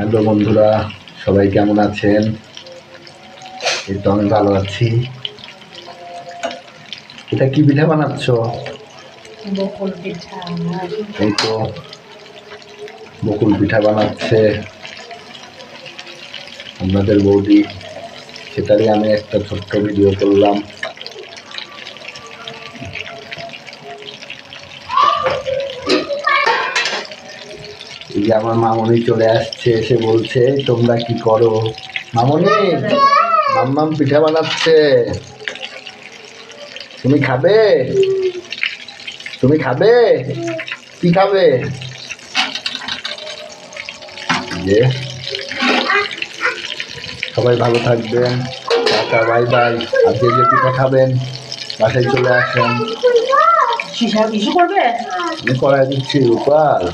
Hello বন্ধুরা, সবাই কেমন আছেন? এই তো আমি ভালো আছি। এটা কি পিঠা বানাচ্ছ? বকুল পিঠা। এই তো বকুল পিঠা বানাচ্ছে আপনাদের বৌদি, সেটারই আমি একটা ছোট্ট ভিডিও করলাম। এই যে আমার মামনি চলে আসছে, এসে বলছে তোমরা কি করো? মামনি, মাম্মাম পিঠা বানাচ্ছে, তুমি খাবে? তুমি খাবে? কি খাবে? যে সবাই ভালো থাকবেন, টাটা, বাই বাই। আর যে যে পিঠা খাবেন বাসায় চলে আসেন, ইস্যু করবে? আমি করাই দিচ্ছি রূপাল।